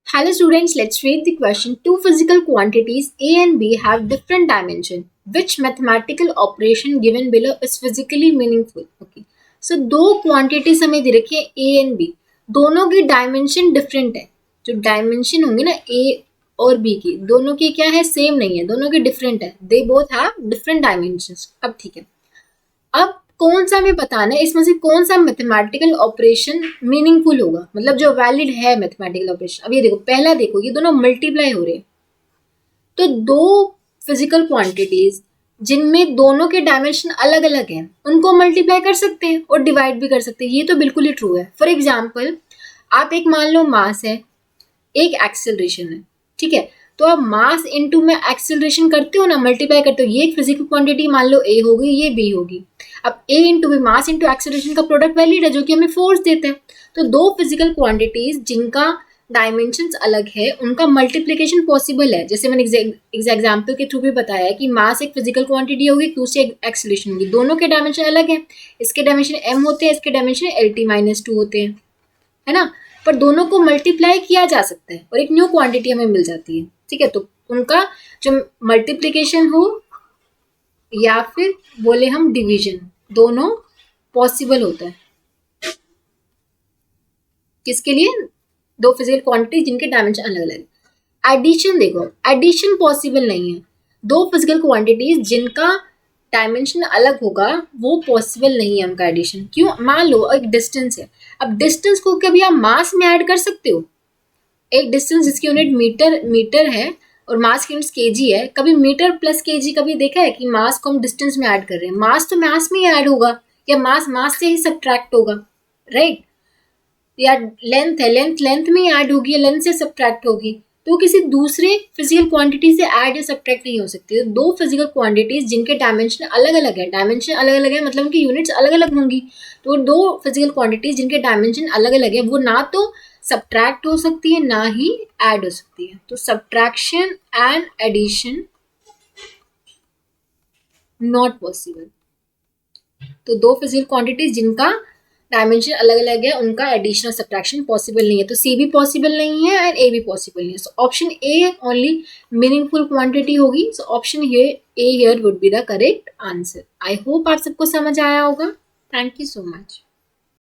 Hello students, let's read the question. Two physical quantities A and B have different dimension. Which mathematical operation given below is physically meaningful? Okay. So दो quantities हमें दे रखी है A and B. दोनों की dimension different है. जो dimension होंगे ना A और B की, दोनों की क्या है, सेम नहीं है, दोनों की different है. They both have different dimensions. अब ठीक है. अब कौन सा हमें बताना है, इसमें से कौन सा मैथमेटिकल ऑपरेशन मीनिंगफुल होगा, मतलब जो वैलिड है मैथमेटिकल ऑपरेशन. अब ये देखो, पहला देखो, ये दोनों मल्टीप्लाई हो रहे हैं. तो दो फिजिकल क्वांटिटीज जिनमें दोनों के डायमेंशन अलग अलग हैं, उनको मल्टीप्लाई कर सकते हैं और डिवाइड भी कर सकते हैं. ये तो बिल्कुल ही ट्रू है. फॉर एग्जाम्पल, आप एक मान लो मास है, एक एक्सेलरेशन है, ठीक है. तो आप मास इनटू में एक्सेलरेशन करते हो ना, मल्टीप्लाई करते हो. ये एक फिजिकल क्वांटिटी मान लो ए होगी, ये बी होगी. अब A into B, mass into acceleration का प्रोडक्ट वैलिड है, जो कि हमें फोर्स देते हैं. तो दो फिजिकल क्वांटिटीज जिनका डायमेंशंस अलग है, उनका मल्टीप्लिकेशन पॉसिबल है. जैसे मैंने एग्जाम्पल के थ्रू भी बताया है कि मास एक फिजिकल क्वांटिटी होगी, दूसरी एक्सेलरेशन होगी. दोनों के डायमेंशन अलग हैं. इसके डायमेंशन m होते हैं, इसके डायमेंशन LT-2 होते हैं, है ना. पर दोनों को मल्टीप्लाई किया जा सकता है और एक न्यू क्वांटिटी हमें मिल जाती है, ठीक है. तो उनका जो मल्टीप्लिकेशन हो या फिर बोले हम डिवीजन, दोनों पॉसिबल होता है. किसके लिए? दो फिजिकल क्वांटिटी जिनके डायमेंशन अलग अलग है. एडिशन देखो, एडिशन पॉसिबल नहीं है. दो फिजिकल क्वांटिटीज जिनका डायमेंशन अलग होगा, वो पॉसिबल नहीं है उनका एडिशन. क्यों? मान लो एक डिस्टेंस है. अब डिस्टेंस को कभी आप मास में ऐड कर सकते हो. एक डिस्टेंस जिसकी यूनिट मीटर है और मास की यूनिट केजी है, कभी मीटर प्लस केजी कभी देखा है कि मास को हम डिस्टेंस में ऐड कर रहे हैं? मास तो मास में ही ऐड होगा, या मास से ही सब्ट्रैक्ट होगा, राइट. या लेंथ है, लेंथ में ही ऐड होगी या लेंथ से सब्ट्रैक्ट होगी. तो किसी दूसरे फिजिकल क्वांटिटी से ऐड या सब्ट्रैक्ट नहीं हो सकती. तो दो फिजिकल क्वांटिटीज जिनके डायमेंशन अलग अलग है, डायमेंशन अलग अलग है मतलब उनकी यूनिट्स अलग अलग होंगी. तो दो फिजिकल क्वांटिटीज जिनके डायमेंशन अलग अलग है, वो ना तो सब्ट्रैक्ट हो सकती है ना ही ऐड हो सकती है. तो subtraction and addition not possible. तो दो फिजिकल क्वांटिटीज जिनका डायमेंशन अलग अलग है, उनका एडिशन और सब्ट्रैक्शन पॉसिबल नहीं है. तो सी भी पॉसिबल नहीं है एंड ए भी पॉसिबल नहीं है. So option A only meaningful quantity होगी. So option A here would be the correct answer. I hope आप सबको समझ आया होगा. Thank you so much.